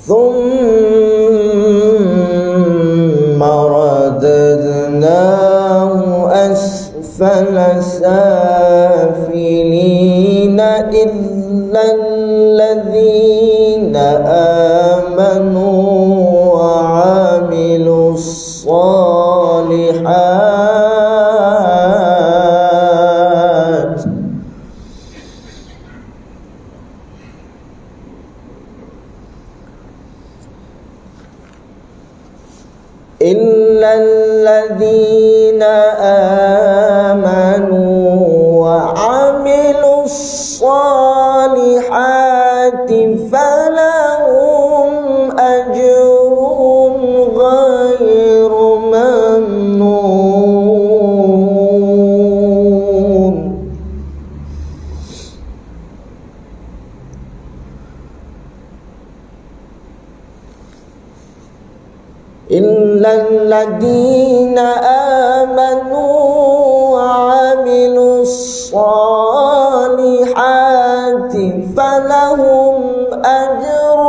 ثم رددناه أسفل سافلين إلا الذين آمنوا وعملوا الصالحات إلا الذين آمنوا وعملوا الصالحات فلهم أجر غير ممنون. إلا الذين آمنوا وعملوا الصالحات فلهم أجر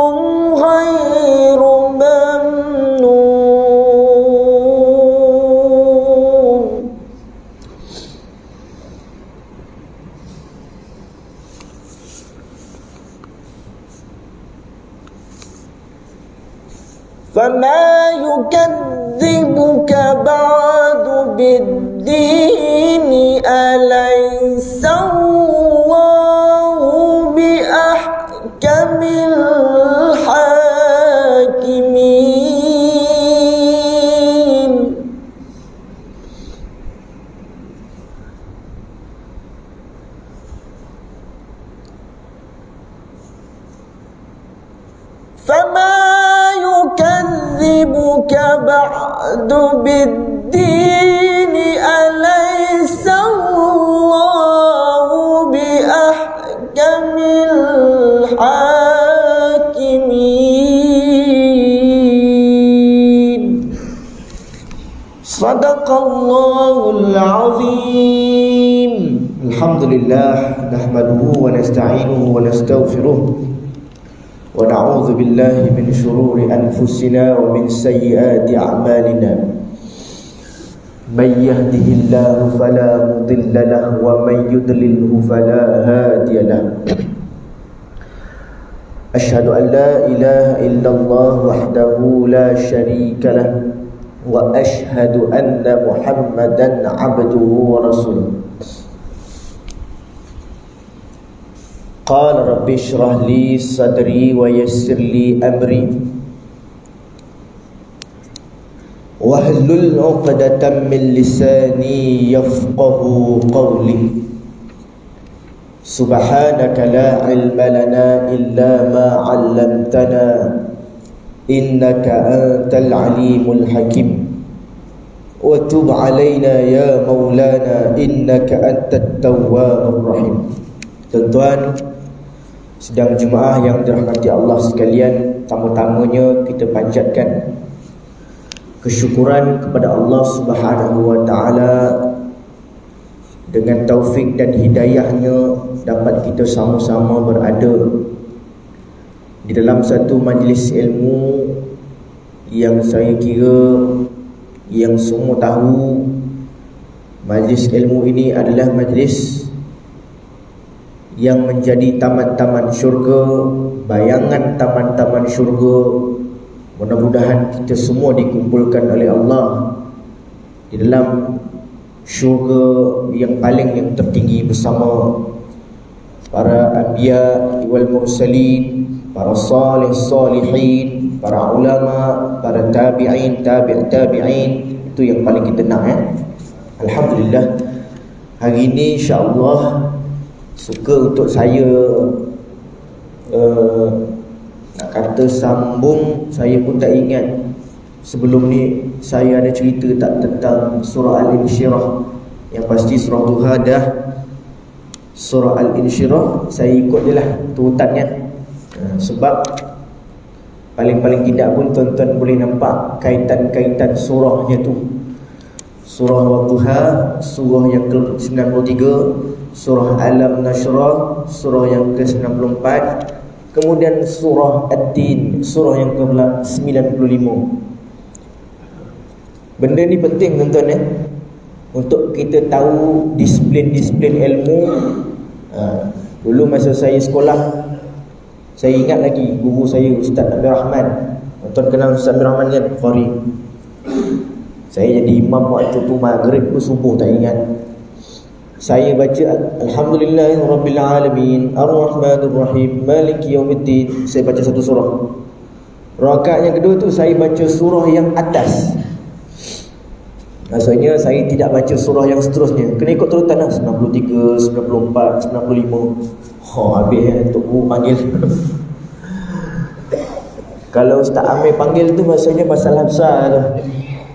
غير ممنون. فما يكذبك بعد بالدين أليس الله بأحكم الحاكمين. فما يكذبك بعد بالدين أليس الله بأحكم الحاكمين. صدق الله العظيم. الحمد لله نحمده ونستعينه ونستغفره ونعوذ بالله من شرور أنفسنا ومن سيئات أعمالنا. من يهده الله فلا مضل له ومن يضلله فلا هادي له. أشهد أن لا إله إلا الله وحده لا شريك له وأشهد أن محمدا عبده ورسوله. قال رب اشرح لي صدري ويسر لي أمري واحلل عقدة من لساني يفقه قولي. سبحانك لا علم لنا إلا ما علمتنا إنك أنت العليم الحكيم. وتب علينا يا مولانا إنك أنت التواب الرحيم. Tuan-tuan sedang jemaah yang dirahmati Allah sekalian, pertama-tamanya kita panjatkan kesyukuran kepada Allah Subhanahu wa taala dengan taufik dan hidayahnya dapat kita sama-sama berada di dalam satu majlis ilmu yang saya kira yang semua tahu majlis ilmu ini adalah majlis yang menjadi taman-taman syurga, bayangan taman-taman syurga. Mudah-mudahan kita semua dikumpulkan oleh Allah di dalam syurga yang paling tertinggi bersama para anbiya wal mursalin, para salih salihin, para ulama, para tabi'in, tabi'in. Itu yang paling kita nak Alhamdulillah. Hari ini insya-Allah suka untuk saya nak kata sambung. Saya pun tak ingat sebelum ni saya ada cerita tak tentang surah Al-Insyirah. Yang pasti surah Duha dah. Surah Al-Insyirah saya ikut je lah turutannya. Sebab paling-paling tidak pun tuan-tuan boleh nampak kaitan-kaitan surahnya tu. Surah Wadduha, surah yang ke-93, surah Alam Nashrah, surah yang ke-94, Kemudian surah At-Tin, surah yang ke-95. Benda ni penting tuan-tuan untuk kita tahu disiplin-disiplin ilmu. Dulu masa saya sekolah, saya ingat lagi guru saya Ustaz Abdul Rahman. Tuan kenal Ustaz Abdul Rahman kan? Bukhari. Saya jadi imam waktu tu maghrib ke subuh tak ingat. Saya baca Alhamdulillahirabbil alamin Ar-Rahmanir Rahim Maliki Yaumiddin. Saya baca satu surah. Rakaat yang kedua tu saya baca surah yang atas. Maksudnya saya tidak baca surah yang seterusnya. Kena ikut turutan lah, 93, 94, 95. Habis Tok Guru panggil. Kalau Ustaz Amir panggil tu maksudnya masalah besar tu.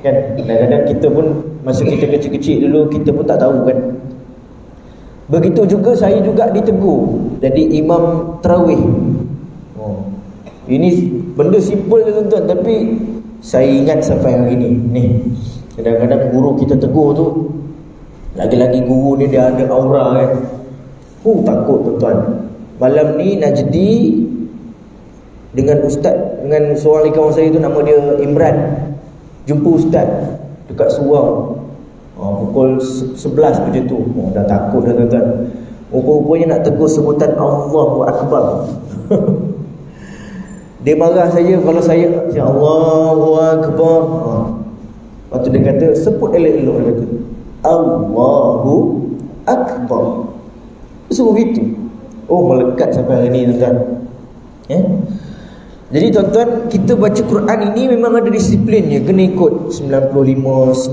Kan kadang-kadang kita pun masa kita kecil-kecil dulu kita pun tak tahu kan. Begitu juga saya juga ditegur jadi imam tarawih. Ini benda simple tuan-tuan, tapi saya ingat sampai hari ni. Ni kadang-kadang guru kita tegur tu, lagi-lagi guru ni dia ada aura kan. Takut tuan-tuan. Malam ni Najdi dengan ustaz, dengan seorang kawan saya tu nama dia Imran, jumpa ustaz dekat surau. Pukul 11 macam tu. Dah takut dah tuan-tuan. Rupanya nak tegur sebutan Allahu Akbar. Dia marah saya kalau saya Allahu Akbar. Lepas tu dia kata sebut elok-elok, dia kata Allahu Akbar. Suruh gitu. Melekat sampai hari ni tuan-tuan. Jadi tuan-tuan, kita baca Quran ini memang ada disiplinnya. Kena ikut 95,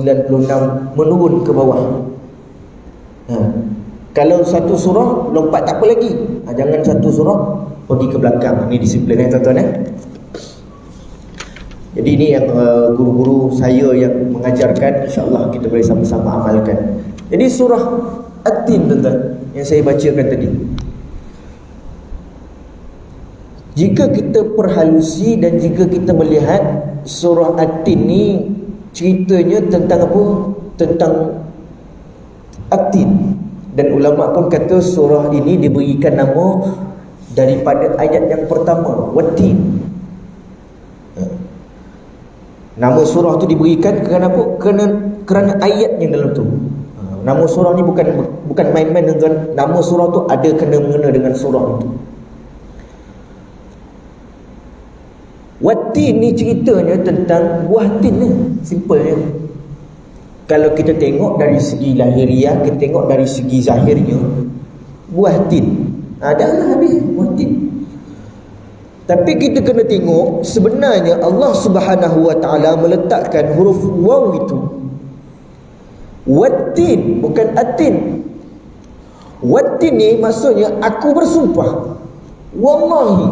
96 menurun ke bawah. Kalau satu surah lompat tak apa lagi. Jangan satu surah pergi ke belakang. Ini disiplin tuan-tuan. Jadi ini yang guru-guru saya yang mengajarkan, insya-Allah kita boleh sama-sama amalkan. Jadi surah At-Tin tuan-tuan yang saya bacakan tadi, jika kita perhalusi dan jika kita melihat surah At-Tin ni ceritanya tentang apa? Tentang At-Tin. Dan ulama pun kata surah ini diberikan nama daripada ayat yang pertama, Wat-Tin. Nama surah tu diberikan kerana apa? Kerana ayat yang dalam tu. Nama surah ni bukan main-main tuan. Nama surah tu ada kena-mengena dengan surah itu. Wat-Tin ni ceritanya tentang buah tin ni. Simpelnya. Kalau kita tengok dari segi lahiriah, kita tengok dari segi zahirnya, buah tin. Dah habis buah tin. Tapi kita kena tengok sebenarnya Allah Subhanahu Wa Taala meletakkan huruf waw itu. Wat-Tin bukan At-Tin. Wat-Tin ni maksudnya aku bersumpah. Wallahi.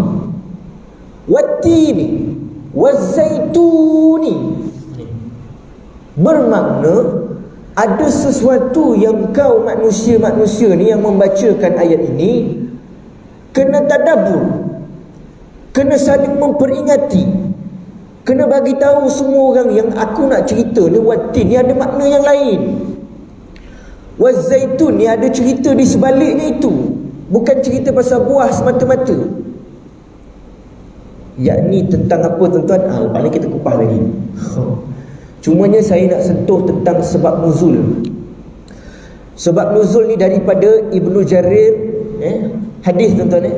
Wat-Tini Waz-Zaituni, bermakna ada sesuatu yang kau manusia-manusia ni yang membacakan ayat ini kena tadabbur, kena saling memperingati, kena bagi tahu semua orang yang aku nak cerita ni Wat-Tin ni ada makna yang lain. Waz-Zaitun ni ada cerita di sebaliknya itu, bukan cerita pasal buah semata-mata. Yakni tentang apa tuan-tuan? Lepas ni kita kupas lagi. Cumanya saya nak sentuh tentang sebab nuzul. Sebab nuzul ni daripada Ibnu Jarir, hadis tuan-tuan.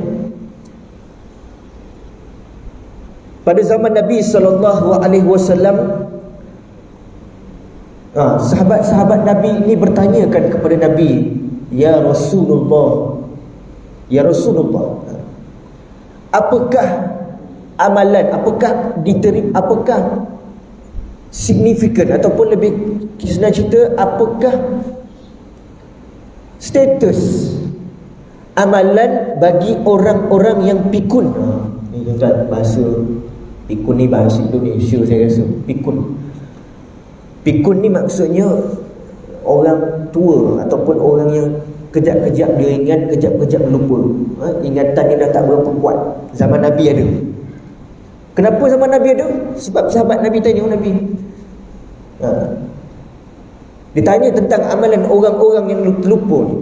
Pada zaman Nabi SAW, sahabat-sahabat Nabi ini bertanyakan kepada Nabi, Ya Rasulullah, apakah amalan, apakah signifikan, ataupun lebih senang cerita, apakah status amalan bagi orang-orang yang pikun? Ni tuan-tuan, bahasa pikun ni bahasa Indonesia saya rasa. Pikun ni maksudnya orang tua ataupun orang yang kejap-kejap dia ingat, kejap-kejap lupa. Ingatan dia dah tak berapa kuat. Zaman Nabi ada. Kenapa zaman Nabi ada? Sebab sahabat Nabi tanya Nabi. Dia tanya tentang amalan orang-orang yang terlupa ni.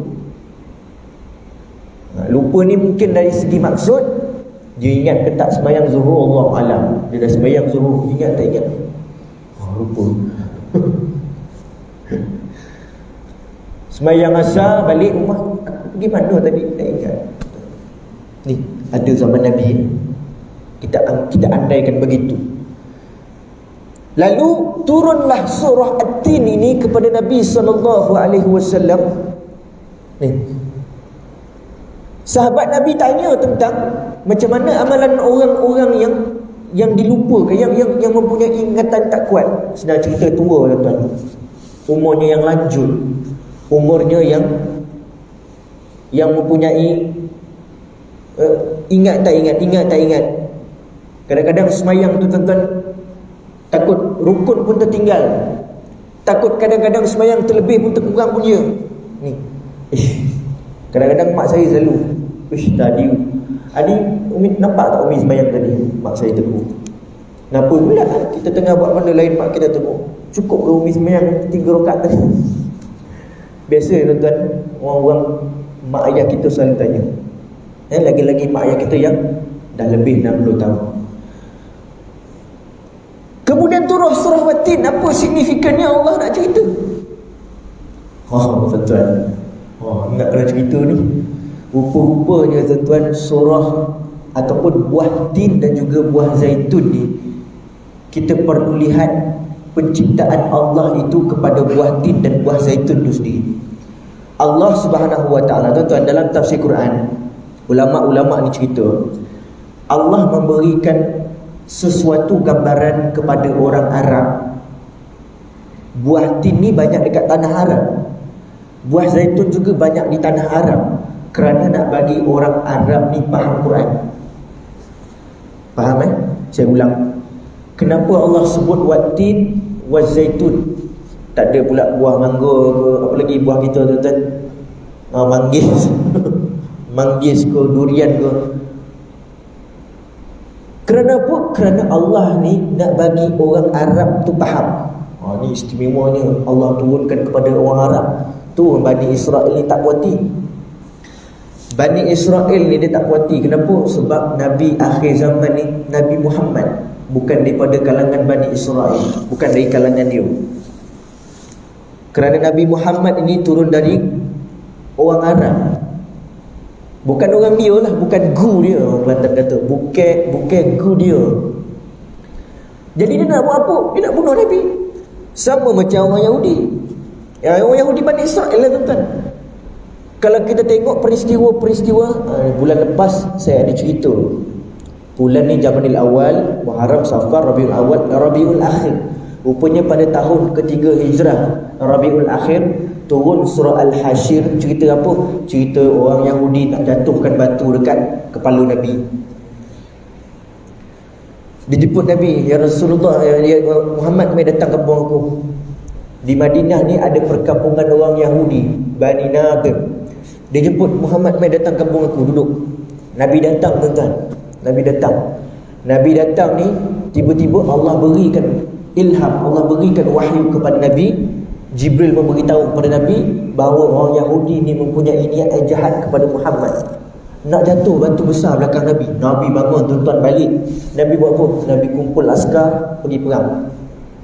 Lupa ni mungkin dari segi maksud, Dia ingat ke tak sembahyang zuhur, Allah alam. Dia dah sembahyang zuhur, ingat tak ingat? Lupa. Sembahyang asar, balik rumah, aku pergi mana tadi? Tak ingat. Ni ada zaman Nabi. Kita andaikan begitu. Lalu turunlah surah At-Tin ini kepada Nabi SAW. Ni, sahabat Nabi tanya tentang macam mana amalan orang-orang yang dilupakan, yang mempunyai ingatan tak kuat. Sedang cerita tua, tuan-tuan. Umurnya yang lanjut, umurnya yang mempunyai ingat tak ingat. Kadang-kadang semayang tu, tuan-tuan, takut rukun pun tertinggal, takut kadang-kadang semayang terlebih pun terkurang punya. Ni kadang-kadang mak saya selalu, tadi Adi, Umi nampak tak Umi semayang tadi? Mak saya tegur. Kenapa pula? Kita tengah buat benda lain, mak kita tegur. Cukup ke Umi semayang 3 rakaat tadi? Biasa, tuan-tuan, orang-orang mak ayah kita selalu tanya. Lagi-lagi mak ayah kita yang dah lebih 60 tahun. Kemudian turun surah At-Tin. Apa signifikannya Allah nak cerita? Tuan-tuan, ingat kena cerita ni. Rupa-rupanya, tuan-tuan, surah ataupun buah tin dan juga buah zaitun ni, kita perlu lihat penciptaan Allah itu kepada buah tin dan buah zaitun itu sendiri. Allah Subhanahu wa ta'ala, tuan-tuan, dalam tafsir Quran, ulama-ulama ni cerita, Allah memberikan sesuatu gambaran kepada orang Arab. Buah tin ni banyak dekat tanah Arab, buah zaitun juga banyak di tanah Arab, kerana nak bagi orang Arab ni faham Quran. Faham Saya ulang. Kenapa Allah sebut wat-tin waz-zaitun? Tak ada pula buah mangga ke, apa lagi buah kita, tuan-tuan? Manggis. Manggis ke, durian ke. Kerana apa? Kerana Allah ni nak bagi orang Arab tu faham. Ni istimewanya Allah turunkan kepada orang Arab. Tu Bani Israel ni tak puati. Bani Israel ni dia tak puati. Kenapa? Sebab Nabi akhir zaman ni Nabi Muhammad bukan daripada kalangan Bani Israel, bukan dari kalangan dia. Kerana Nabi Muhammad ini turun dari orang Arab, bukan orang dia lah, bukan gu dia. Orang Kelantan kata bukan gu dia. Jadi dia nak buat apa? Dia nak bunuh Nabi. Sama macam orang Yahudi. Orang Yahudi Bani Israel lah, tuan-tuan. Kalau kita tengok peristiwa-peristiwa, bulan lepas saya ada cerita. Bulan ni Jamadil Awal, Muharram, Safar, Rabiul Awal, Rabiul Akhir. Rupanya pada tahun ketiga Hijrah, Rabiul Akhir, turun surah Al-Hashir. Cerita apa? Cerita orang Yahudi nak jatuhkan batu dekat kepala Nabi. Dijemput Nabi, ya Rasulullah, ya Muhammad, mai datang kampung aku. Di Madinah ni ada perkampungan orang Yahudi, Bani Nadir. Dia jemput Muhammad, mai datang kampung aku, duduk. Nabi datang, tuan-tuan. Nabi datang ni, tiba-tiba Allah berikan ilham, Allah berikan wahyu kepada Nabi. Jibril memberitahu kepada Nabi bahawa orang Yahudi ni mempunyai niat yang jahat kepada Muhammad, nak jatuh batu besar belakang Nabi. Nabi bangun, tuan-tuan, balik. Nabi buat apa? Nabi kumpul askar pergi perang.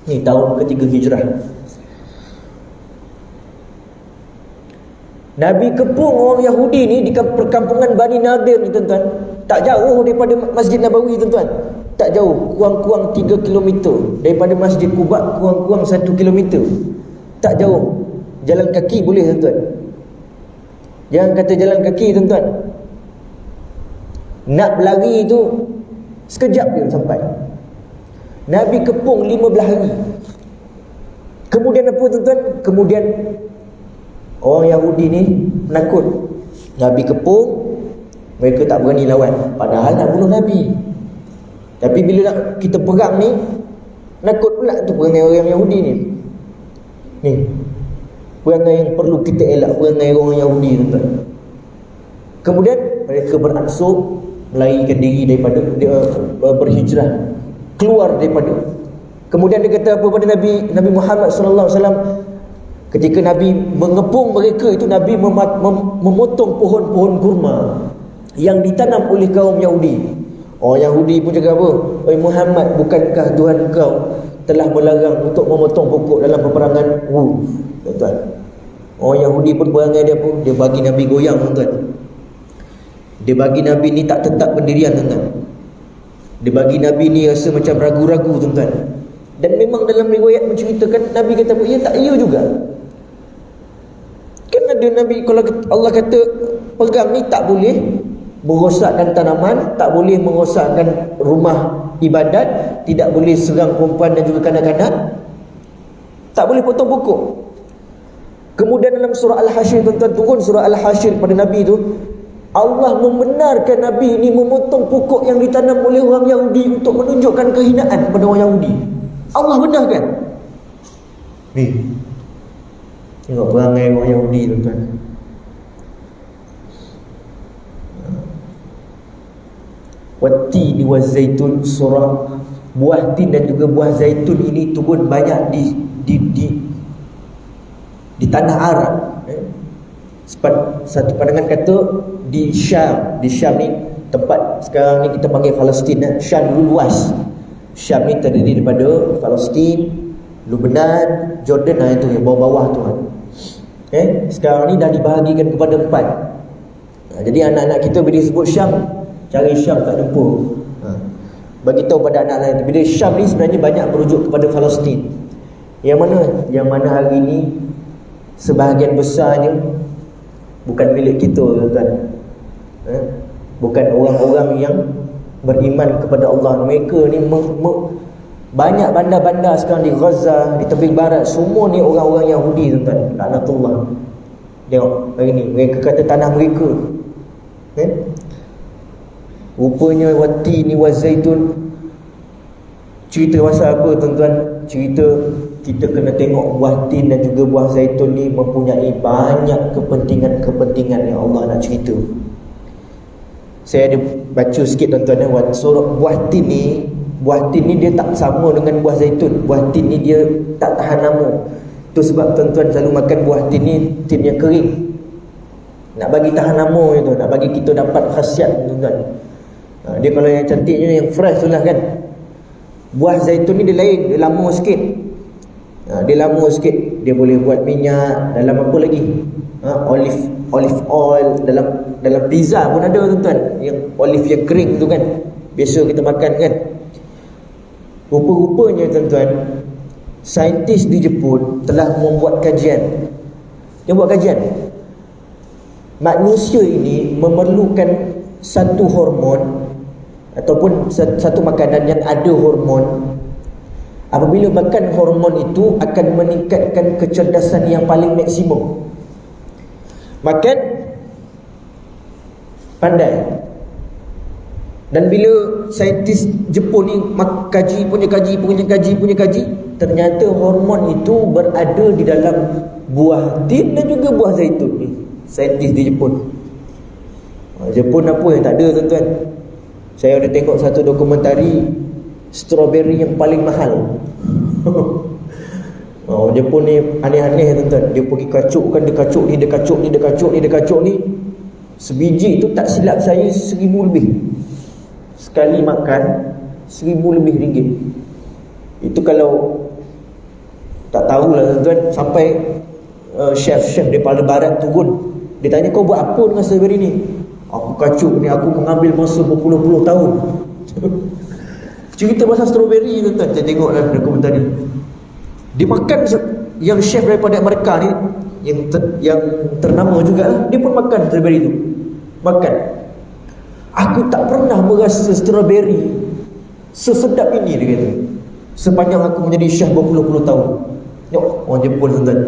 Ni tahun ketiga Hijrah. Nabi kepung orang Yahudi ni di perkampungan Bani Nadir ni, tuan-tuan. Tak jauh daripada Masjid Nabawi, tuan-tuan. Tak jauh, kurang-kurang 3 km. Daripada Masjid Quba kurang-kurang 1 km. Tak jauh. Jalan kaki boleh, tuan-tuan. Jangan kata jalan kaki, tuan-tuan. Nak berlari tu sekejap dia sampai. Nabi kepung 15 hari. Kemudian apa, tuan-tuan? Kemudian orang Yahudi ni penakut. Nabi kepung, mereka tak berani lawan, padahal nak bunuh Nabi. Tapi bila nak kita perang ni, nakut pula tu perangai orang Yahudi ni. Ni perangai yang perlu kita elak, perangai orang Yahudi, tuan-tuan. Kemudian mereka beransur melarikan diri daripada berhijrah, keluar daripada. Kemudian dia kata apa pada Nabi Muhammad sallallahu alaihi wasallam? Ketika Nabi mengepung mereka itu, Nabi memotong pohon-pohon kurma yang ditanam oleh kaum Yahudi. Orang Yahudi pun cakap apa? Oi Muhammad, bukankah Tuhan kau telah melarang untuk memotong pokok dalam peperangan Uhud? Tuan-tuan, orang Yahudi pun perangai dia pun, dia bagi Nabi goyang, tuan-tuan. Dia bagi Nabi ni tak tetap pendirian, tuan-tuan. Dia bagi Nabi ni rasa macam ragu-ragu, tuan-tuan. Dan memang dalam riwayat menceritakan Nabi kata, ya tak, ya juga. Kan ada Nabi, kalau Allah kata pegang ni tak boleh merosakkan tanaman, tak boleh merosakkan rumah ibadat, tidak boleh serang perempuan dan juga kanak-kanak, tak boleh potong pokok. Kemudian dalam surah Al-Hasyr, tuan-tuan, turun surah Al-Hasyr pada Nabi tu, Allah membenarkan Nabi ini memotong pokok yang ditanam oleh orang Yahudi untuk menunjukkan kehinaan kepada orang Yahudi. Allah benarkan. Ni tengok perangai orang Yahudi, tuan-tuan. Wattini wazaitun, surah buah tin dan juga buah zaitun ini turun banyak di tanah Arab. Satu pandangan kata di Syam. Di Syam ni tempat sekarang ni kita panggil Palestin. Syam dulu luas. Syam ni terdiri daripada Palestin, Lebanon, Jordan, itu yang bawah-bawah tu kan. Sekarang ni dah dibahagikan kepada 4. Jadi anak-anak kita bila sebut Syam, cari Syam tak jumpa. Bagi tahu pada anak lain, bila Syam ni sebenarnya banyak merujuk kepada Palestin. Yang mana? Yang mana hari ni sebahagian besarnya bukan milik kita, tuan-tuan. Bukan orang-orang yang beriman kepada Allah. Mereka ni banyak bandar-bandar sekarang di Gaza, di tepi barat, semua ni orang-orang Yahudi, tuan-tuan. Laknatullah. Tengok hari ni mereka kata tanah mereka. Rupanya wattini wazaitun. Cerita pasal apa, tuan-tuan? Cerita kita kena tengok buah tin dan juga buah zaitun ni mempunyai banyak kepentingan-kepentingan yang Allah nak cerita. Saya ada baca sikit, tuan-tuan. Surah buah tin ni dia tak sama dengan buah zaitun. Buah tin ni dia tak tahan lama. Itu sebab tuan-tuan selalu makan buah tin ni, tin yang kering. Nak bagi tahan lama itu, nak bagi kita dapat khasiat, tuan-tuan. Dia kalau yang cantiknya yang fresh tu lah kan. Buah zaitun ni dia lain, dia lama sikit. Dia lama sikit, dia boleh buat minyak. Dalam apa lagi? Olive oil. Dalam pizza pun ada, tuan-tuan, yang olive yang kering tu kan, biasa kita makan kan. Rupa-rupanya, tuan-tuan, saintis di Jepun telah membuat kajian. Dia buat kajian, manusia ini memerlukan satu hormon ataupun satu makanan yang ada hormon. Apabila makan hormon itu akan meningkatkan kecerdasan yang paling maksimum. Makan pandai. Dan bila saintis Jepun ni kaji, ternyata hormon itu berada di dalam buah tin dan juga buah zaitun ni. Saintis di Jepun. Jepun apa yang tak ada, tuan-tuan? Saya ada tengok satu dokumentari strawberry yang paling mahal. Jepun ni aneh-aneh, tuan-tuan. Dia pergi kacukkan, dia kacuk ni. Sebiji tu tak silap saya 1,000 lebih. Sekali makan 1,000 lebih ringgit. Itu kalau tak tahulah, tuan-tuan. Sampai chef daripada barat turun, dia tanya, kau buat apa dengan strawberry ni? Aku kacuk ni, aku mengambil masa berpuluh-puluh tahun. Cerita pasal strawberry, tuan-tuan. Saya tengok dalam dokumentari. Dia makan, yang chef daripada Amerika ni, yang ternama juga lah, dia pun makan strawberry tu. Makan. Aku tak pernah merasa strawberry sesedap ini, dia kata, sepanjang aku menjadi chef berpuluh-puluh tahun. Tengok orang Jepun, tuan-tuan.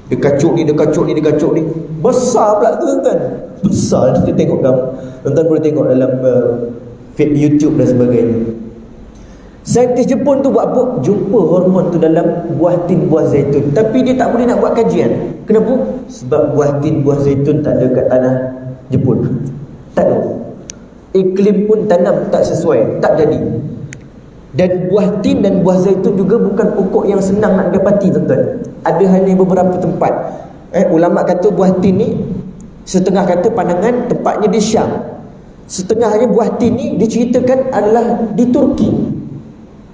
Dia kacuk ni. Besar pula, tuan-tuan. Besar. Kita tengok kamu, tuan-tuan boleh tengok dalam feed YouTube dan sebagainya. Saintis Jepun tu buat apa? Jumpa hormon tu dalam buah tin, buah zaitun. Tapi dia tak boleh nak buat kajian. Kenapa? Sebab buah tin, buah zaitun tak ada kat tanah Jepun. Tak ada. Iklim pun tanam tak sesuai, tak jadi. Dan buah tin dan buah zaitun juga bukan pokok yang senang nak dapati, tuan-tuan. Ada hanya beberapa tempat. Ulama kata buah tin ni, setengah kata pandangan tempatnya di Syam. Setengahnya buah tin ni diceritakan adalah di Turki.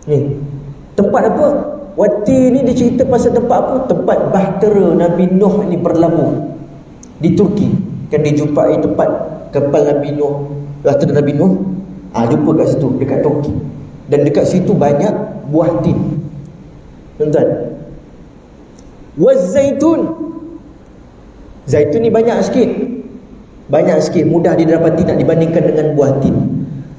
Ni tempat apa? Wati ni dicerita pasal tempat apa? Tempat bahtera Nabi Nuh ni berlabuh di Turki. Kan dia jumpai tempat kapal Nabi Nuh, bahtera Nabi Nuh. Jumpa kat situ, dekat Turki. Dan dekat situ banyak buah tin. Tuan-tuan, wazaitun. Zaitun ni banyak sikit. Banyak sikit, mudah didapati nak dibandingkan dengan buah tin.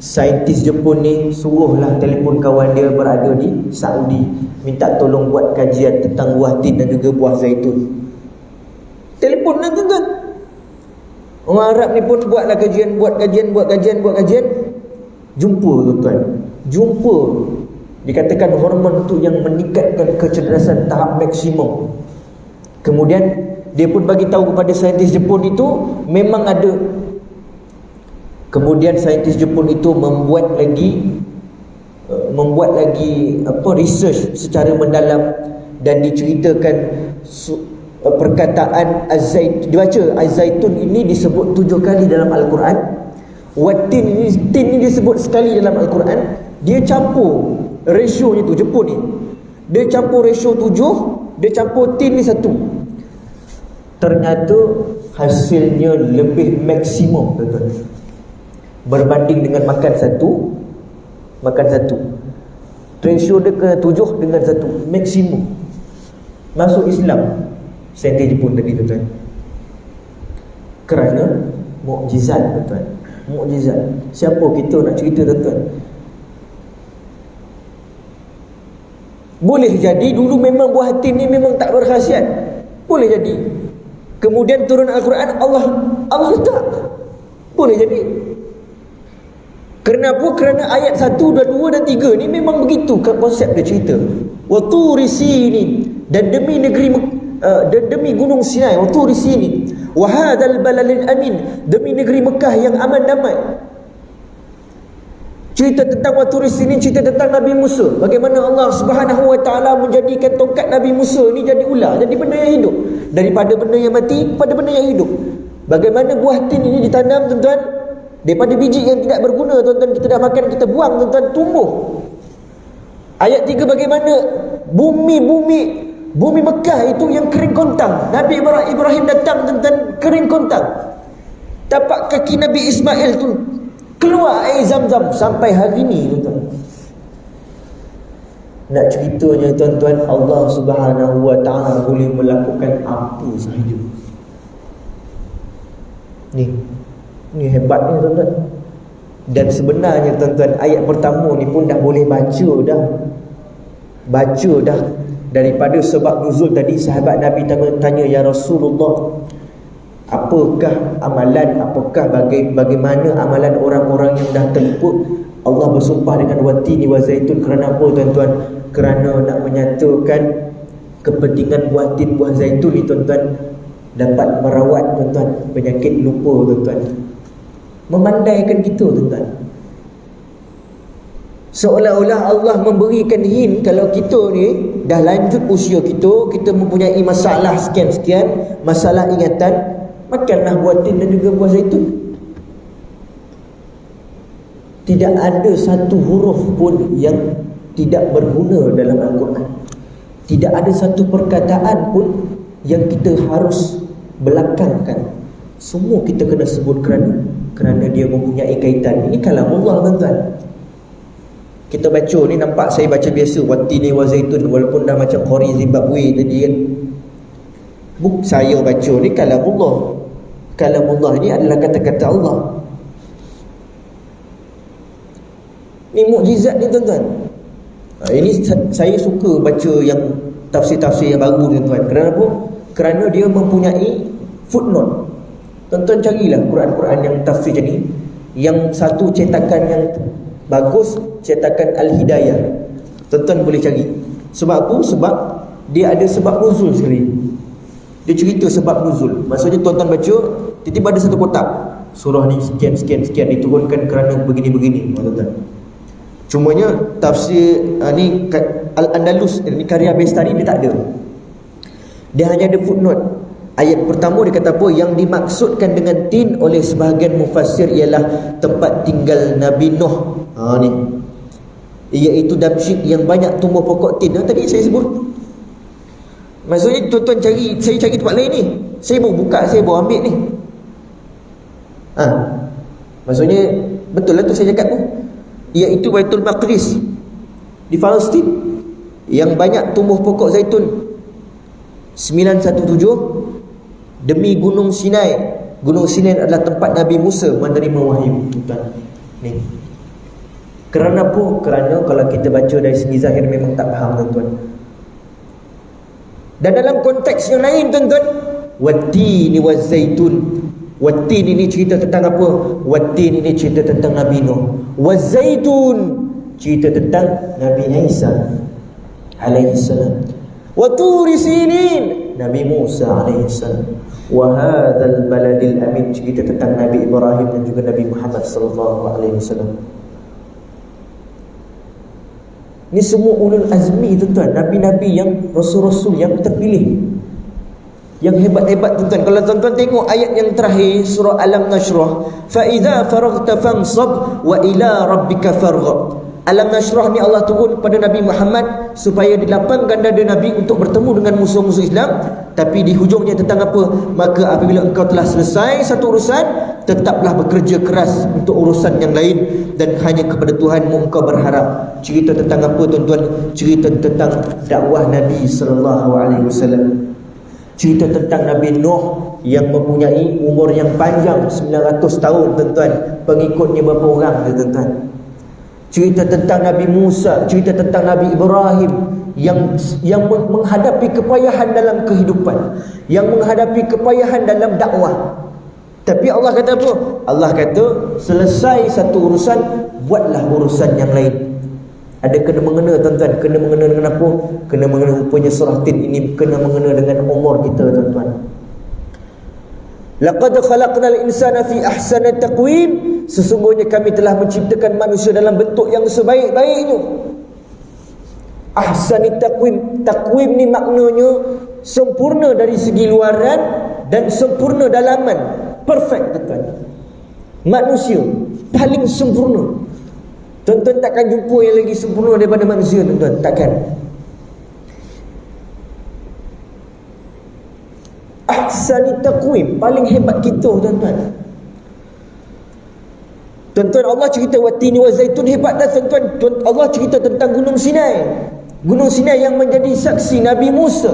Saintis Jepun ni suruhlah telefon kawan dia berada di Saudi, minta tolong buat kajian tentang buah tin dan juga buah zaitun. Telefon lah tuan-tuan. Orang Arab ni pun buat kajian. Jumpa tuan-tuan. Jumpa. Dikatakan hormon tu yang meningkatkan kecerdasan tahap maksimum. Kemudian dia pun bagi tahu kepada saintis Jepun itu memang ada. Kemudian saintis Jepun itu membuat lagi research secara mendalam, dan diceritakan perkataan az-zaitun. Dibaca az-zaitun ini disebut 7 kali dalam Al-Quran. Tin ini disebut sekali dalam Al-Quran. Dia campur ratio tu Jepun ni. Dia campur ratio 7, dia campur tin ni 1. Ternyata hasilnya lebih maksimum, tuan-tuan, berbanding dengan makan satu. Ratio dia ke 7 dengan 1 maksimum. Masuk Islam saintis Jepun tadi, tuan-tuan, kerana mukjizat, tuan-tuan. Mukjizat. Siapa kita nak cerita, tuan-tuan? Boleh jadi dulu memang buah tin ni memang tak berkhasiat. Boleh jadi. Kemudian turun Al-Quran, Allah letak. Boleh jadi. Kenapa? Kerana ayat 1, 2 dan 3 ni memang begitu konsep dia cerita. Wa turi sinin, dan demi negeri demi gunung Sinai, wa turi sinin, wa hadzal baladil amin, demi negeri Mekah yang aman damai. Cerita tentang wa turi sinin, cerita tentang Nabi Musa. Bagaimana Allah Subhanahu wa taala menjadikan tongkat Nabi Musa ni jadi ular, jadi benda yang hidup. Daripada benda yang mati kepada benda yang hidup. Bagaimana buah tin ini ditanam, tuan-tuan, daripada biji yang tidak berguna, tuan-tuan, kita dah makan, kita buang, tuan-tuan, tumbuh. Ayat 3, bagaimana bumi Mekah itu yang kering kontang. Nabi Ibrahim datang, tuan-tuan, kering kontang. Tapak kaki Nabi Ismail tu keluar air Zam-Zam sampai hari ni, tuan-tuan. Nak ceritanya, tuan-tuan, Allah Subhanahu wa taala boleh melakukan apa sahaja. Ni hebatnya, tuan-tuan. Dan sebenarnya, tuan-tuan, ayat pertama ni pun dah boleh baca dah. Daripada sebab nuzul tadi, sahabat Nabi tanya, ya Rasulullah, apakah bagaimana amalan orang-orang yang dah terluput? Allah bersumpah dengan watini wa zaitun. Kerana apa, tuan-tuan? Kerana nak menyatakan kepentingan buah tin, buah zaitun ni, tuan-tuan, dapat merawat, tuan-tuan, penyakit lupa, tuan-tuan. Memandaikan kita, tuan-tuan. Seolah-olah Allah memberikan hint, kalau kita ni dah lanjut usia kita mempunyai masalah sekian-sekian, masalah ingatan, makanlah buah tin dan juga buah zaitun. Tidak ada satu huruf pun yang tidak berguna dalam Al-Quran. Tidak ada satu perkataan pun yang kita harus belakangkan. Semua kita kena sebut kerana dia mempunyai kaitan. Ini kalamullah, tuan-tuan. Kita baca ni, nampak saya baca biasa watini wa zaitun, walaupun dah macam Qori Zimbabwe tadi kan. Saya baca ni kalamullah. Kalamullah ni adalah kata-kata Allah. Ni mukjizat ni, tuan-tuan. Ini saya suka baca yang tafsir-tafsir yang baru, tuan-tuan. Kerana apa? Kerana dia mempunyai footnote. Tuan-tuan carilah Quran-Quran yang tafsir macam ni. Yang satu cetakan yang bagus, cetakan Al-Hidayah. Tuan-tuan boleh cari. Sebab apa? Sebab dia ada sebab nuzul sekali. Dia cerita sebab nuzul. Maksudnya tuan-tuan baca, tiba-tiba ada satu kotak, surah ni sekian diturunkan kerana begini-begini, tuan-tuan. Cumanya tafsir ni Al-Andalus ni, karya Bestari, dia tak ada. Dia hanya ada footnote. Ayat pertama dia kata apa? Yang dimaksudkan dengan tin oleh sebahagian mufassir ialah tempat tinggal Nabi Nuh. Ni, iaitu Damsyik yang banyak tumbuh pokok tin. Tadi saya sebut. Maksudnya tuan-tuan saya cari tempat lain ni. Saya baru buka, saya baru ambil ni. Maksudnya betul lah tu saya cakap tu. Iaitu Baitul Maqdis di Palestin yang banyak tumbuh pokok zaitun. 917 demi Gunung Sinai. Gunung Sinai adalah tempat Nabi Musa menerima wahyu. Ni. Kerana apa? Kerana kalau kita baca dari segi zahir memang tak faham, tuan-tuan. Dan dalam konteks yang lain, tuan-tuan, wattini wazaitun. Wattin ini cerita tentang apa? Wattin ini cerita tentang Nabi Nuh. Wazaitun cerita tentang Nabi Isa alaihi salam. Wa turi sinin Nabi Musa alaihi salam. Wa hadzal baladil amin cerita tentang Nabi Ibrahim dan juga Nabi Muhammad sallallahu alaihi wasallam. Ini semua ulul azmi, tuan-tuan, nabi-nabi yang rasul-rasul yang terpilih, yang hebat-hebat, tuan-tuan. Kalau tuan-tuan tengok ayat yang terakhir surah Alam Nashrah, fa idza faraghta fansab wa ila rabbika farghab. Alam Nashrah ni Allah turun kepada Nabi Muhammad supaya dilapangkan dada Nabi untuk bertemu dengan musuh-musuh Islam. Tapi di hujungnya tentang apa? Maka apabila engkau telah selesai satu urusan, tetaplah bekerja keras untuk urusan yang lain, dan hanya kepada Tuhanmu engkau berharap. Cerita tentang apa, tuan-tuan? Cerita tentang dakwah Nabi sallallahu alaihi wasallam. Cerita tentang Nabi Nuh yang mempunyai umur yang panjang, 900 tahun, tuan-tuan. Pengikutnya berapa orang, tuan-tuan? Cerita tentang Nabi Musa, cerita tentang Nabi Ibrahim yang menghadapi kepayahan dalam kehidupan, yang menghadapi kepayahan dalam dakwah. Tapi Allah kata apa? Allah kata selesai satu urusan, buatlah urusan yang lain. Ada kena mengena, tuan-tuan. Kena mengena dengan apa? Kena mengena, rupanya surah Tin ini kena mengena dengan umur kita, tuan-tuan. Laqad khalaqnal insana fi ahsani taqwim. Sesungguhnya kami telah menciptakan manusia dalam bentuk yang sebaik-baiknya. Ahsani taqwim. Taqwim ni maknanya sempurna dari segi luaran dan sempurna dalaman. Perfect, tuan-tuan. Manusia paling sempurna. Tuan-tuan takkan jumpa yang lagi sempurna daripada manusia, tuan-tuan. Takkan. Ahsani taqwim, paling hebat kita, tuan-tuan. Tuan-tuan, Allah cerita watini wa zaitun, hebat dah, tuan-tuan. Allah cerita tentang Gunung Sinai. Gunung Sinai yang menjadi saksi Nabi Musa.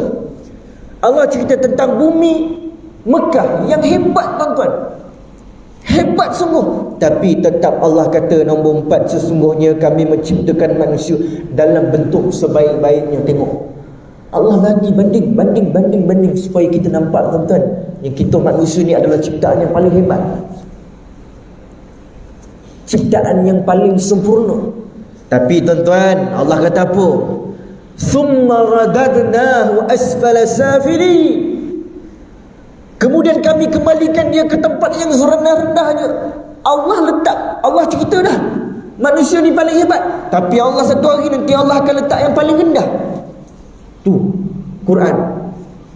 Allah cerita tentang bumi Mekah yang hebat, tuan-tuan. Hebat sungguh. Tapi tetap Allah kata nombor 4, sesungguhnya kami menciptakan manusia dalam bentuk sebaik-baiknya. Tengok, Allah bagi banding supaya kita nampak, tuan-tuan, yang kita manusia ni adalah ciptaan yang paling hebat, ciptaan yang paling sempurna. Tapi tuan-tuan, Allah kata apa? Thumma radadnahu asfala safili. Kemudian kami kembalikan dia ke tempat yang serendah-rendahnya. Allah cerita dah, manusia ni paling hebat. Tapi Allah satu hari nanti Allah akan letak yang paling rendah. Tu Quran.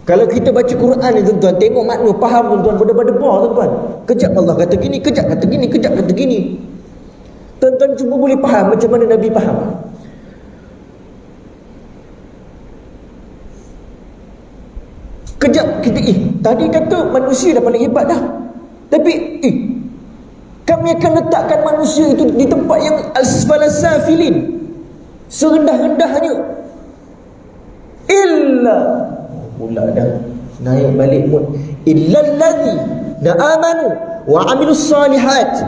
Kalau kita baca Quran ni, tuan-tuan, tengok makna, faham, tuan-tuan, berdebar-debar, tuan-tuan. Kejap Allah kata gini, kejap kata gini, kejap kata gini. Tuan-tuan cuba boleh faham macam mana Nabi faham. Kejap kita tadi kata manusia dah paling hebat dah. Tapi kami akan letakkan manusia itu di tempat yang asfala safilin, serendah-rendahnya. Illa, mula dah naik balik mood. Illa allazi amanu wa amilus salihat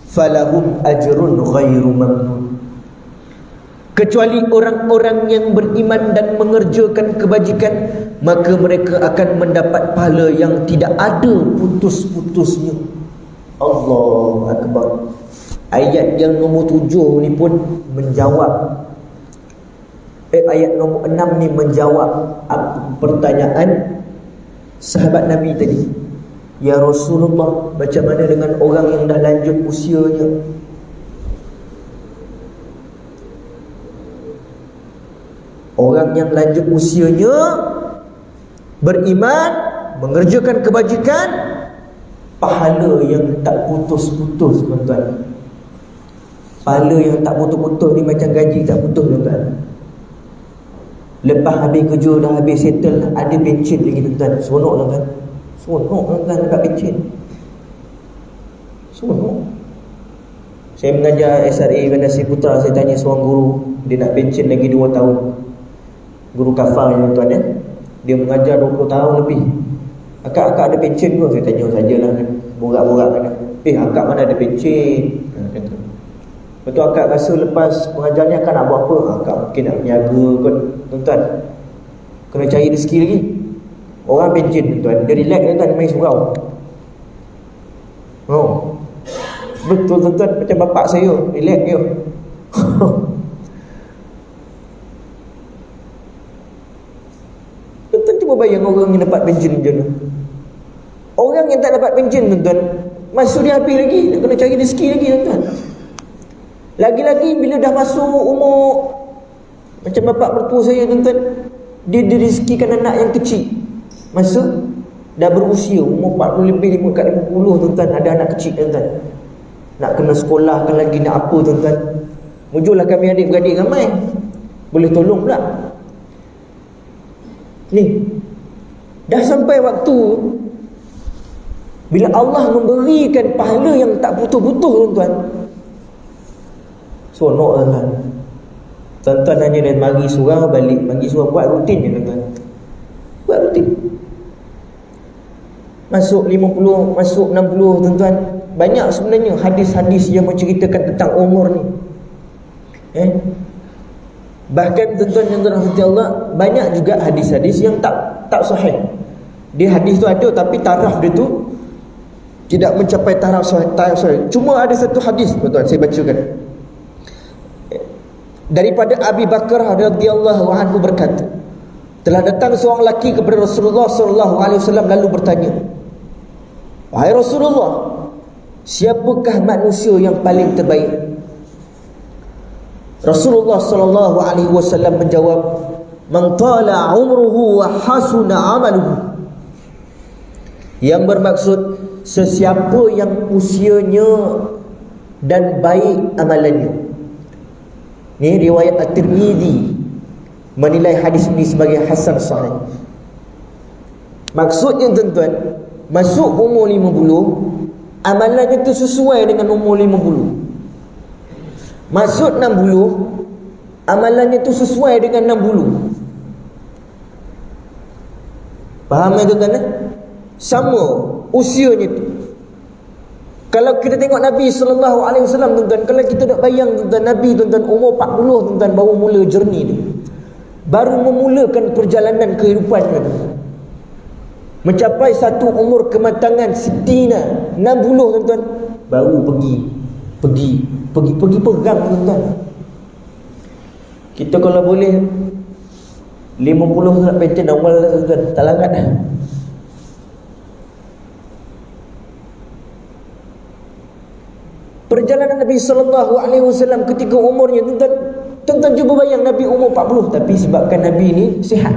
falahum ajrun ghairu mamnun. Kecuali orang-orang yang beriman dan mengerjakan kebajikan, maka mereka akan mendapat pahala yang tidak ada putus-putusnya. Allahu Akbar. Ayat yang nombor 7 ni pun menjawab, ayat nombor 6 ni menjawab pertanyaan sahabat Nabi tadi. Ya Rasulullah, macam mana dengan orang yang dah lanjut usianya? Orang yang lanjut usianya, beriman, mengerjakan kebajikan, pahala yang tak putus-putus, tuan-tuan. Pahala yang tak putus-putus ni macam gaji tak putus, tuan-tuan. Lepas habis kerja, dah habis settle, ada pencen lagi, tuan-tuan. Seronok, tuan-tuan. Seronok, tuan-tuan, dapat pencen. Seronok. Saya mengajar SRA Bandar Seri Putra, saya tanya seorang guru, dia nak pencen lagi 2 tahun. Guru kafar, tuan-tuan, ya. Dia mengajar 20 tahun lebih. Akak ada pencen ke? Saya tanya sajalah, borak-borak kan. Akak mana ada pencen? Kata. Betul, akak rasa lepas mengajar ni akak nak buat apa? Akak mungkin nak berniaga kot, tuan-tuan. Kena cari rezeki lagi. Orang pencen, tuan-tuan, dia relax, tuan-tuan, main surau. Betul, tuan-tuan, macam bapak saya, relax dia. Tuan-tuan cuba bayang orang yang dapat pencen macam tu. Orang yang tak dapat pencen, tuan-tuan, masuk dia habis lagi, nak kena cari rezeki lagi, tuan-tuan. Lagi-lagi bila dah masuk umur, macam bapak mertua saya, tuan-tuan, dia direzekikan anak yang kecil. Masuk dah berusia umur 40 lebih, 50, tuan-tuan, ada anak kecil, tuan-tuan. Nak kena sekolahkan lagi, nak apa, tuan-tuan. Mujurlah kami adik-beradik ramai, boleh tolong pula. Ni dah sampai waktu bila Allah memberikan pahala yang tak putus-putus, tuan-tuan. Seronok, tuan-tuan. Tuan-tuan hanya dah mari surau, balik, mari surau, buat rutin je, tuan-tuan. Buat rutin. Masuk 50, masuk 60, tuan-tuan. Banyak sebenarnya hadis-hadis yang menceritakan tentang umur ni. Bahkan, tuan-tuan yang dirahmati Allah, banyak juga hadis-hadis yang tak sahih. Dia hadis tu ada, tapi taraf dia tu tidak mencapai taraf sahih. Cuma ada satu hadis, tuan-tuan, saya bacakan. Daripada Abi Bakar radhiyallahu anhu berkata, telah datang seorang lelaki kepada Rasulullah sallallahu alaihi wasallam lalu bertanya, "Wahai Rasulullah, siapakah manusia yang paling terbaik?" Rasulullah sallallahu alaihi wasallam menjawab, "Man tala umruhu wa hasuna amaluhu." Yang bermaksud sesiapa yang usianya dan baik amalannya. Ni riwayat At-Tirmidzi menilai hadis ini sebagai hasan sahih. Maksudnya, tuan-tuan, masuk umur 50, amalannya itu sesuai dengan umur 50. Masuk 60, amalannya itu sesuai dengan 60. Faham ya, tuan-tuan? Sama usianya tu. Kalau kita tengok Nabi SAW, tuan-tuan, kalau kita nak bayang, tuan-tuan, Nabi, tuan-tuan, umur 40, tuan-tuan, baru mula journey dia. Baru memulakan perjalanan kehidupannya. Mencapai satu umur kematangan setina 60, tuan-tuan, baru pergi perang, tuan-tuan. Kita kalau boleh 50 nak pencen awal lah, tuan-tuan, tak lambat dah. Perjalanan Nabi SAW ketika umurnya, tuan-tuan cuba bayang Nabi umur 40, tapi sebabkan Nabi ni sihat,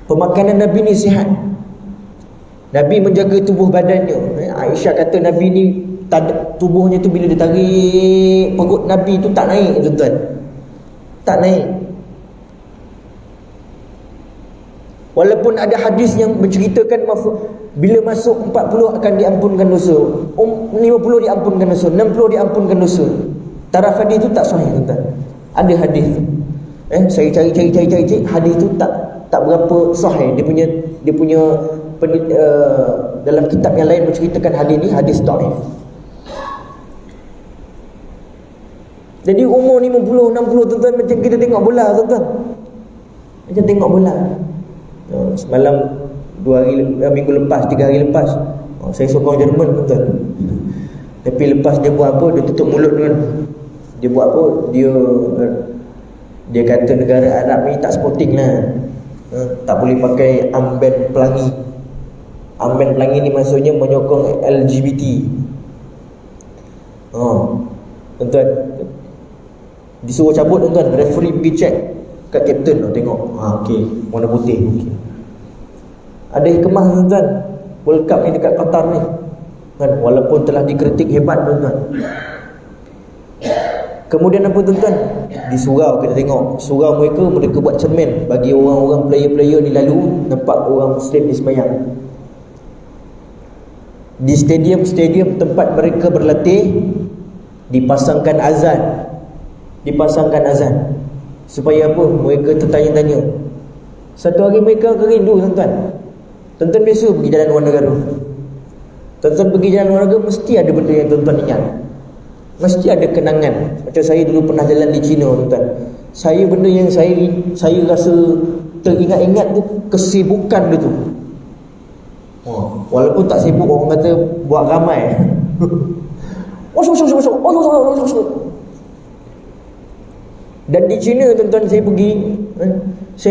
pemakanan Nabi ni sihat, Nabi menjaga tubuh badannya. Aisyah kata Nabi ni tubuhnya tu bila dia tarik perut Nabi tu tak naik, tuan-tuan, tak naik. Walaupun ada hadis yang menceritakan bila masuk 40 akan diampunkan dosa, 50 diampunkan dosa, 60 diampunkan dosa. Taraf hadis tu tak sahih, tuan-tuan. Ada hadis tu. Saya cari hadis tu tak berapa sahih. Dia punya dalam kitab yang lain menceritakan hadis ni hadis dhaif. Jadi umur 50, 60, tuan-tuan, macam kita tengok bola, tuan-tuan. Macam tengok bola. Semalam 2 hari, minggu lepas, 3 hari lepas, saya sokong Jerman, tuan-tuan. Tapi lepas dia buat apa, dia tutup mulut dengan, dia buat apa, dia kata negara Arab ni tak sporting lah, tak boleh pakai armband pelangi. Armband pelangi ni maksudnya menyokong LGBT. Tuan-tuan, disuruh cabut, tuan-tuan. Referee pergi check kat kapten, tengok, okey, warna putih, okey. Ada hikmah tuan-tuan, World Cup ni dekat Qatar ni kan, walaupun telah dikritik hebat tuan-tuan. Kemudian apa tuan-tuan? Di surau kita tengok, surau mereka buat cermin bagi orang-orang player-player ni lalu nampak orang Muslim ni sembahyang. Di stadium tempat mereka berlatih dipasangkan azan. Supaya apa? Mereka tertanya-tanya. Satu hari mereka akan rindu tuan-tuan. Tuan-tuan biasa pergi jalan luar negara. Tuan-tuan pergi jalan luar negara mesti ada benda yang tuan-tuan ingat. Mesti ada kenangan. Macam saya dulu pernah jalan di China tuan-tuan. Benda yang saya rasa teringat-ingat tu kesibukan dia tu. Walaupun tak sibuk, orang kata buat ramai. Dan di China tuan-tuan saya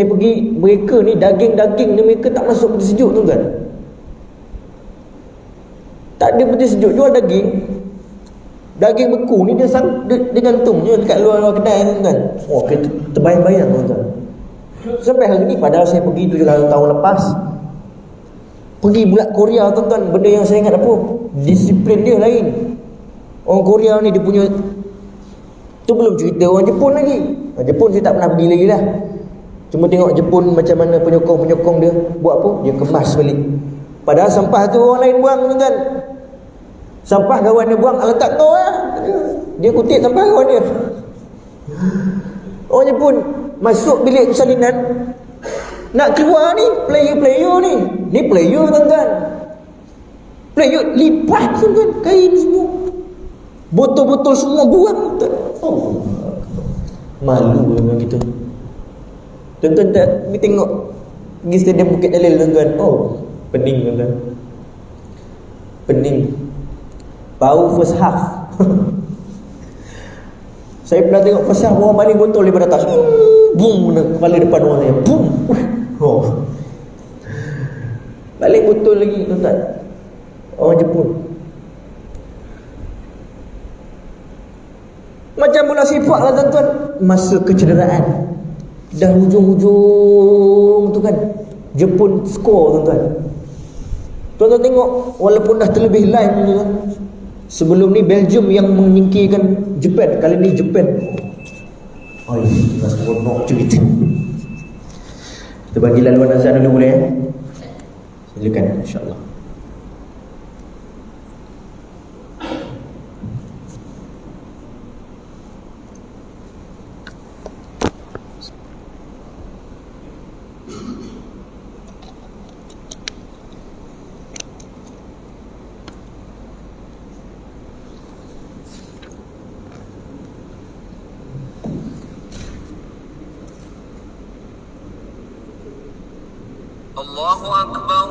pergi mereka ni daging-daging ni mereka tak masuk peti sejuk tuan-tuan. Tak ada peti sejuk, jual daging beku ni dia gantung je dekat luar kedai tuan-tuan. Kita terbayang-bayang tuan-tuan. Sampai hari ni, padahal saya pergi 7 tahun lepas. Pergi bulat Korea tuan-tuan, benda yang saya ingat apa? Disiplin dia lain. Orang Korea ni dia punya, tu belum cerita orang Jepun lagi. Jepun saya tak pernah pergi lagi dah. Cuma tengok Jepun macam mana penyokong-penyokong dia buat apa? Dia kemas balik. Padahal sampah tu orang lain buang tuan-tuan. Sampah kawan dia buang, letak kau lah. Dia kutip sampah kawan dia. Orang Jepun masuk bilik persalinan, nak keluar ni player ni. Ni player tuan-tuan. Player lipat tuan-tuan, kain semua. Botol-botol semua buang. Malu dengan kita. Tuan-tuan tak pergi tengok, pergi stadium Bukit Jalil tuan-tuan. Pening tuan-tuan. Pening. Bau first half. Saya pernah tengok first half, orang baling botol daripada atas. Boom, kepala depan orang saya. Boom. Baling botol lagi tuan-tuan. Orang Jepun. Macam bola sepak lah tuan-tuan. Masa kecederaan dah hujung-hujung tu kan, Jepun skor tuan-tuan. Tuan-tuan tengok, walaupun dah terlebih line tuan-tuan. Sebelum ni Belgium yang menyingkirkan Japan. Kali ni Japan. Kita seronok cerita. Kita bagi laluan azan dulu boleh Silakan insya-Allah. Allahu Akbar.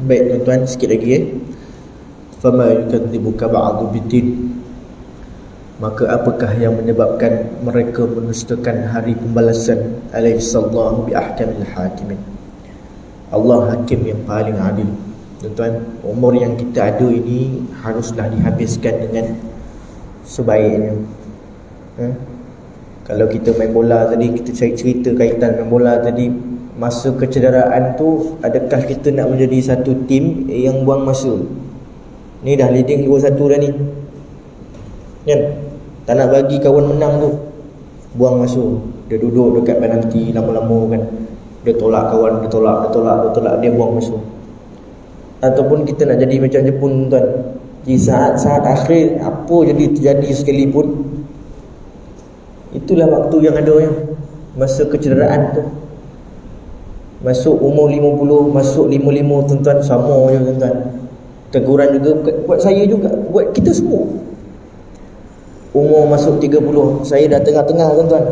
Baik tuan-tuan, sikit lagi Fama yukadzibuka ba'du bidin. Maka apakah yang menyebabkan mereka mendustakan hari pembalasan? Alaihissallahu bi ahkamil hakimin. Allah hakim yang paling adil. Tuan-tuan, umur yang kita ada ini haruslah dihabiskan dengan sebaiknya. Kalau kita main bola tadi, kita cari cerita kaitan main bola tadi, masa kecederaan tu, adakah kita nak menjadi satu tim yang buang masa? Ni dah leading 2-1 dah ni kan? Tak nak bagi kawan menang tu, buang masa. Dia duduk dekat penalti lama-lama kan, dia tolak kawan, dia tolak, dia buang masa. Ataupun kita nak jadi macam Jepun tuan, di saat-saat akhir apa jadi terjadi sekalipun, itulah waktu yang ada ya, masa kecederaan tu. Masuk umur 50, masuk 55 tuan-tuan, sama je tuan-tuan. Teguran juga buat saya juga, buat kita semua. Umur masuk 30, saya dah tengah-tengah tuan-tuan.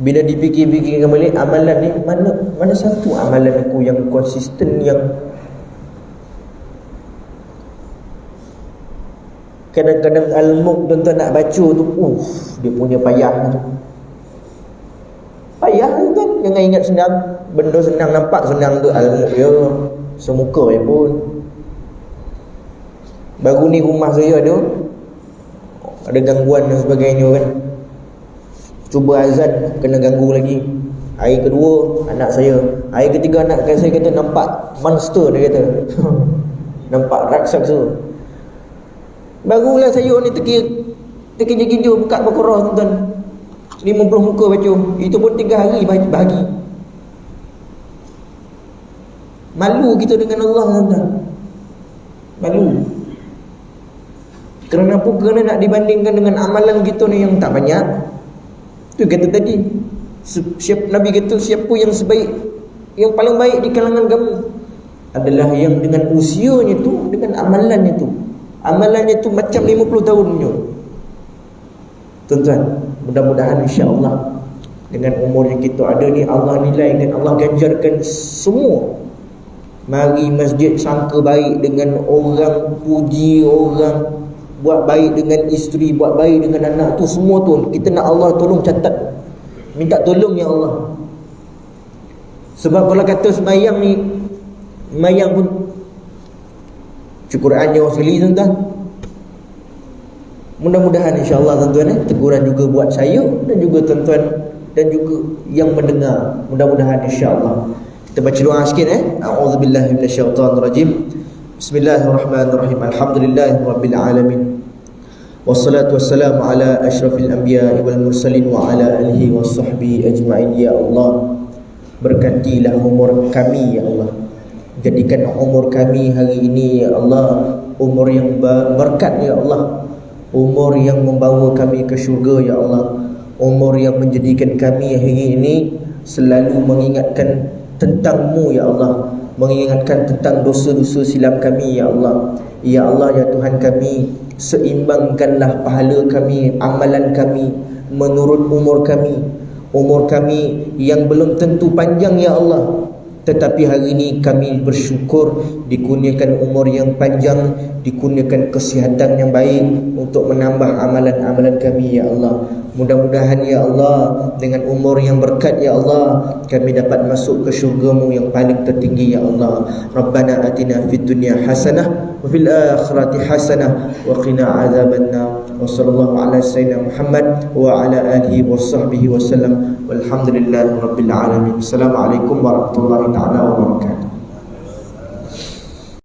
Bila dipikir-fikirkan balik, amalan ni mana satu amalan aku yang konsisten, yang kadang-kadang al-mulk tuan-tuan nak baca tu, dia punya payah tu. Payah kan, jangan ingat senang. Benda senang, nampak senang tu al-mulk dia semuka je pun. Baru ni rumah saya ada gangguan dan sebagainya kan. Cuba azan, kena ganggu lagi. Hari kedua anak saya, hari ketiga anak saya kata nampak monster, dia kata nampak raksasa. Barulah saya ni terkejut-kejut buka Al-Quran tuan-tuan, 50 muka baca. Itu pun 3 hari bahagi. Malu kita dengan Allah tuan-tuan. Malu. Kenapa? Kerana nak dibandingkan dengan amalan kita ni yang tak banyak. Tu kata tadi, Nabi kata siapa yang sebaik, yang paling baik di kalangan kamu adalah yang dengan usianya tu, dengan amalannya tu. Amalannya tu macam 50 tahunnya. Tuan-tuan, mudah-mudahan insya-Allah dengan umur yang kita ada ni, Allah nilaikan, Allah ganjarkan semua. Mari masjid sangka baik dengan orang, puji orang, buat baik dengan isteri, buat baik dengan anak tu, semua tu kita nak Allah tolong catat. Minta tolong ya Allah. Sebab kalau kata sembahyang ni, sembahyang pun Quran jauh sekali tuan-tuan. Mudah-mudahan insya-Allah tuan-tuan teguran juga buat saya dan juga tuan-tuan dan juga yang mendengar. Mudah-mudahan insya-Allah. Kita baca doa sikit A'udzubillahi minasyaitonirrajim. Bismillahirrahmanirrahim. Alhamdulillahirabbil alamin. Wassalatu wassalamu ala asyrafil anbiya'i wal mursalin wa ala alihi washabbihi ajma'in. Ya Allah, berkatilah umur kami ya Allah. Jadikan umur kami hari ini ya Allah umur yang berkat ya Allah. Umur yang membawa kami ke syurga ya Allah. Umur yang menjadikan kami hari ini selalu mengingatkan tentang-Mu ya Allah, mengingatkan tentang dosa-dosa silam kami ya Allah. Ya Allah ya Tuhan kami, seimbangkanlah pahala kami, amalan kami menurut umur kami. Umur kami yang belum tentu panjang ya Allah, tetapi hari ini kami bersyukur dikurniakan umur yang panjang, dikurniakan kesihatan yang baik untuk menambah amalan-amalan kami ya Allah. Mudah-mudahan ya Allah, dengan umur yang berkat ya Allah, kami dapat masuk ke syurga-Mu yang paling tertinggi ya Allah. Rabbana atina fid dunya hasanah wa fil akhirati hasanah wa qina adzabannar. Wa sallallahu ala sayyidina Muhammad wa ala alihi wa sahbihi wa sallam. Walhamdulillahirabbil alamin. Assalamualaikum warahmatullahi taala wabarakatuh.